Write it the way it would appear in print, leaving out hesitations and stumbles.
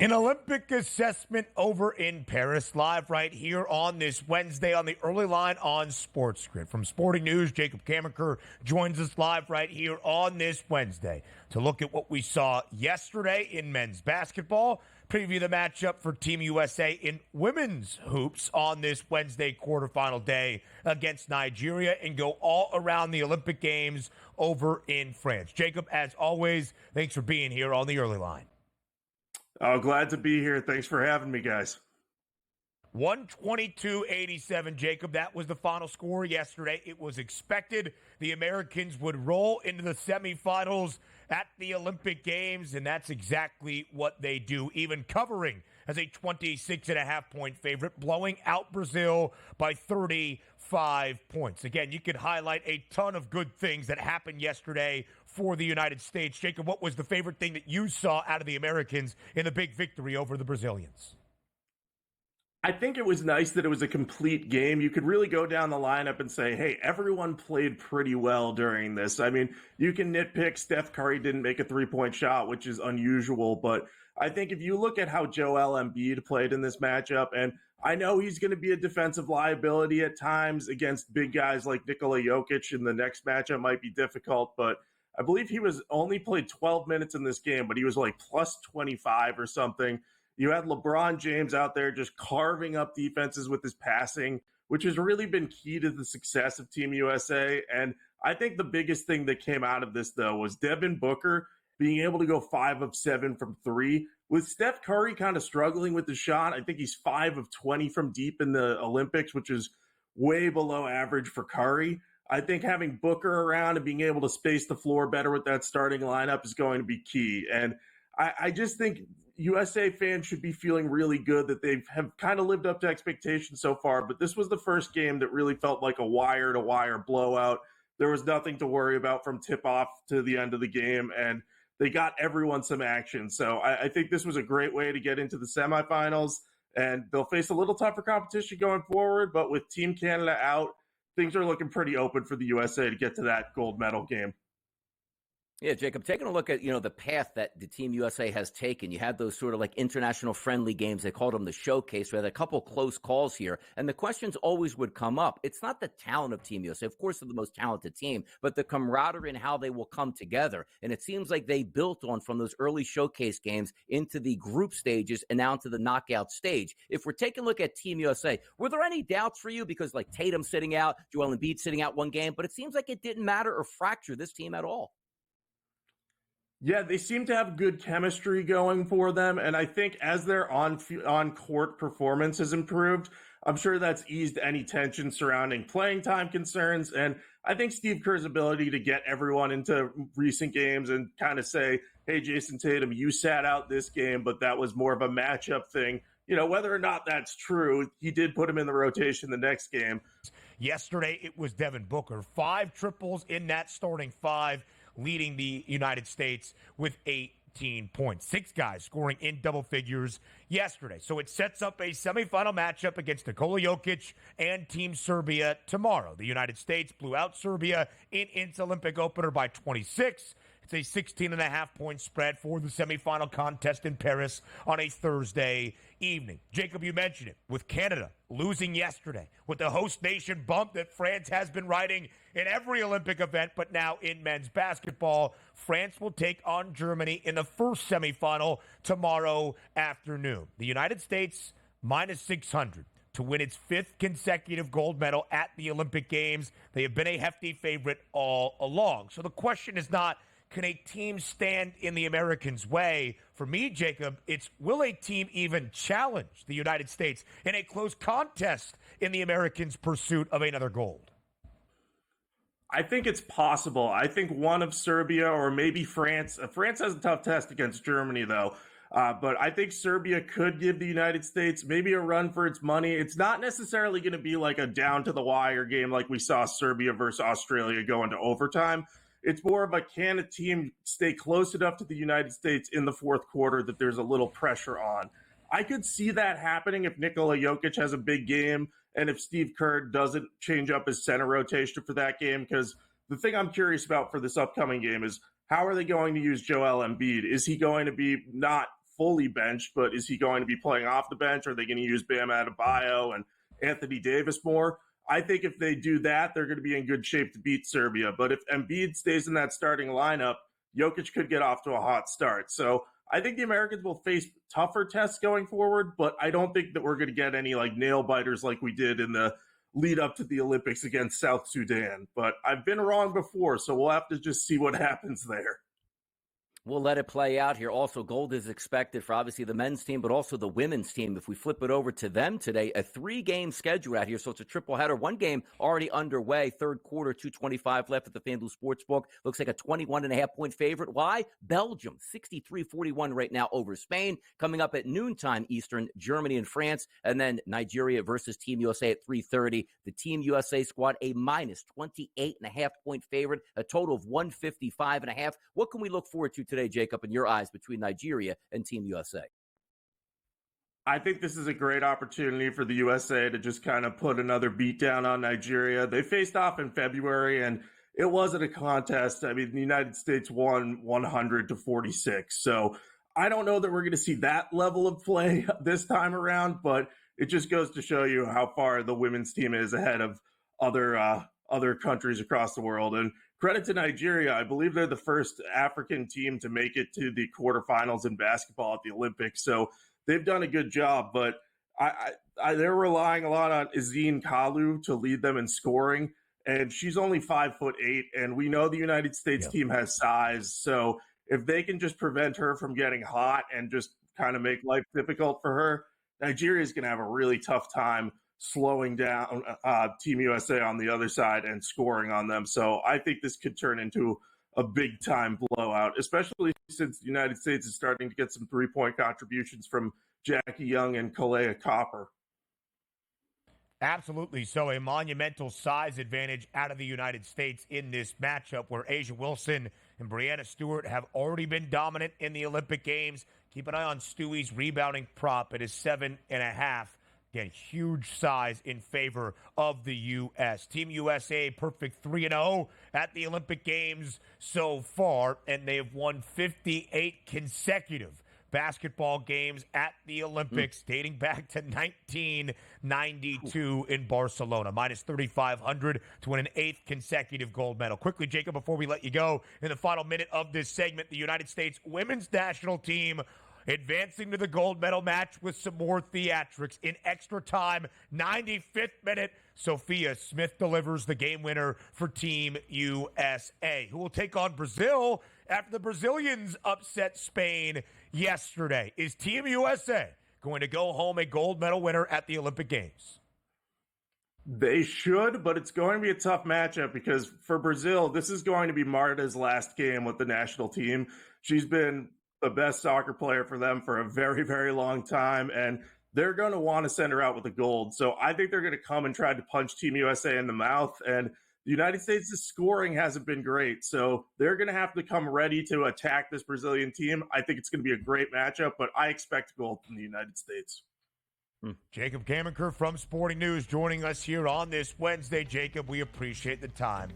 An Olympic assessment over in Paris, live right here on this Wednesday on the early line on SportsGrid. From Sporting News, Jacob Camenker joins us live right here on this Wednesday to look at what we saw yesterday in men's basketball, preview the matchup for Team USA in women's hoops on this Wednesday quarterfinal day against Nigeria, and go all around the Olympic Games over in France. Jacob, as always, thanks for being here on the early line. Oh, glad to be here. Thanks for having me, guys. 122-87, Jacob. That was the final score yesterday. It was expected the Americans would roll into the semifinals at the Olympic Games, and that's exactly what they do, even covering as a 26.5-point favorite, blowing out Brazil by 35 points. Again, you could highlight a ton of good things that happened yesterday for the United States. Jacob, what was the favorite thing that you saw out of the Americans in the big victory over the Brazilians? I think it was nice that it was a complete game. You could really go down the lineup and say, hey, everyone played pretty well during this. I mean, you can nitpick Steph Curry didn't make a three-point shot, which is unusual, but I think if you look at how Joel Embiid played in this matchup, and I know he's going to be a defensive liability at times against big guys like Nikola Jokic, and the next matchup might be difficult, but I believe he was only played 12 minutes in this game, but he was like plus 25 or something. You had LeBron James out there just carving up defenses with his passing, which has really been key to the success of Team USA. And I think the biggest thing that came out of this, though, was Devin Booker being able to go 5 of 7 from 3. With Steph Curry kind of struggling with the shot, I think he's 5 of 20 from deep in the Olympics, which is way below average for Curry. I think having Booker around and being able to space the floor better with that starting lineup is going to be key. And I just think USA fans should be feeling really good that they have kind of lived up to expectations so far. But this was the first game that really felt like a wire-to-wire blowout. There was nothing to worry about from tip-off to the end of the game, and they got everyone some action. So I think this was a great way to get into the semifinals, and they'll face a little tougher competition going forward. But with Team Canada out, things are looking pretty open for the USA to get to that gold medal game. Yeah, Jacob, taking a look at, the path that the Team USA has taken. You had those sort of like international friendly games. They called them the showcase. We had a couple close calls here. And the questions always would come up. It's not the talent of Team USA. Of course, they're the most talented team, but the camaraderie and how they will come together. And it seems like they built on from those early showcase games into the group stages and now into the knockout stage. If we're taking a look at Team USA, were there any doubts for you? Because like Tatum sitting out, Joel Embiid sitting out one game, but it seems like it didn't matter or fracture this team at all. Yeah, they seem to have good chemistry going for them, and I think as their on-court performance has improved, I'm sure that's eased any tension surrounding playing time concerns, and I think Steve Kerr's ability to get everyone into recent games and kind of say, hey, Jason Tatum, you sat out this game, but that was more of a matchup thing. Whether or not that's true, he did put him in the rotation the next game. Yesterday, it was Devin Booker. 5 triples in that starting 5, leading the United States with 18 points. 6 guys scoring in double figures yesterday. So it sets up a semifinal matchup against Nikola Jokic and Team Serbia tomorrow. The United States blew out Serbia in its Olympic opener by 26. It's a 16.5-point spread for the semifinal contest in Paris on a Thursday evening. Jacob, you mentioned it, with Canada losing yesterday, with the host nation bump that France has been riding in every Olympic event, but now in men's basketball. France will take on Germany in the first semifinal tomorrow afternoon. The United States minus 600 to win its 5th consecutive gold medal at the Olympic Games. They have been a hefty favorite all along. So the question is not, can a team stand in the Americans' way? For me, Jacob, it's will a team even challenge the United States in a close contest in the Americans' pursuit of another gold? I think it's possible. I think one of Serbia or maybe France. France has a tough test against Germany, though. But I think Serbia could give the United States maybe a run for its money. It's not necessarily going to be like a down-to-the-wire game like we saw Serbia versus Australia go into overtime. It's more of a can a team stay close enough to the United States in the fourth quarter that there's a little pressure on. I could see that happening if Nikola Jokic has a big game and if Steve Kerr doesn't change up his center rotation for that game, because the thing I'm curious about for this upcoming game is how are they going to use Joel Embiid? Is he going to be not fully benched, but is he going to be playing off the bench? Are they going to use Bam Adebayo and Anthony Davis more? I think if they do that, they're going to be in good shape to beat Serbia. But if Embiid stays in that starting lineup, Jokic could get off to a hot start. So I think the Americans will face tougher tests going forward, but I don't think that we're going to get any like nail biters like we did in the lead up to the Olympics against South Sudan. But I've been wrong before, so we'll have to just see what happens there. We'll let it play out here. Also, gold is expected for obviously the men's team, but also the women's team. If we flip it over to them today, a 3-game schedule out here. So it's a triple header. One game already underway. Third quarter, 2:25 left at the FanDuel Sportsbook. Looks like a 21.5-point favorite. Why? Belgium, 63-41 right now over Spain. Coming up at noontime Eastern, Germany and France. And then Nigeria versus Team USA at 3:30. The Team USA squad, a minus 28.5-point favorite. A total of 155.5. What can we look forward to today, Jacob, in your eyes, between Nigeria and Team USA? I think this is a great opportunity for the USA to just kind of put another beat down on Nigeria. They faced off in February, and it wasn't a contest. I mean, the United States won 100-46. So I don't know that we're going to see that level of play this time around, but it just goes to show you how far the women's team is ahead of other countries across the world. And credit to Nigeria. I believe they're the first African team to make it to the quarterfinals in basketball at the Olympics. So they've done a good job, but they're relying a lot on Izine Kalu to lead them in scoring. And she's only 5'8", and we know the United States team has size. So if they can just prevent her from getting hot and just kind of make life difficult for her, Nigeria is going to have a really tough time slowing down Team USA on the other side and scoring on them. So I think this could turn into a big-time blowout, especially since the United States is starting to get some three-point contributions from Jackie Young and Kalea Copper. Absolutely. So a monumental size advantage out of the United States in this matchup where Asia Wilson and Brianna Stewart have already been dominant in the Olympic Games. Keep an eye on Stewie's rebounding prop. It is 7.5. Again, huge size in favor of the U.S. Team USA perfect 3-0 at the Olympic Games so far, and they have won 58 consecutive basketball games at the Olympics dating back to 1992 in Barcelona. Minus 3,500 to win an 8th consecutive gold medal. Quickly, Jacob, before we let you go, in the final minute of this segment, the United States women's national team advancing to the gold medal match with some more theatrics. In extra time, 95th minute, Sophia Smith delivers the game winner for Team USA, who will take on Brazil after the Brazilians upset Spain yesterday. Is Team USA going to go home a gold medal winner at the Olympic Games? They should, but it's going to be a tough matchup because for Brazil, this is going to be Marta's last game with the national team. She's been the best soccer player for them for a very, very long time, and they're going to want to send her out with the gold. So I think they're going to come and try to punch Team USA in the mouth, and the United States' scoring hasn't been great, so they're going to have to come ready to attack this Brazilian team. I think it's going to be a great matchup, but I expect gold from the United States. Jacob Camenker from Sporting News joining us here on this Wednesday. Jacob, we appreciate the time.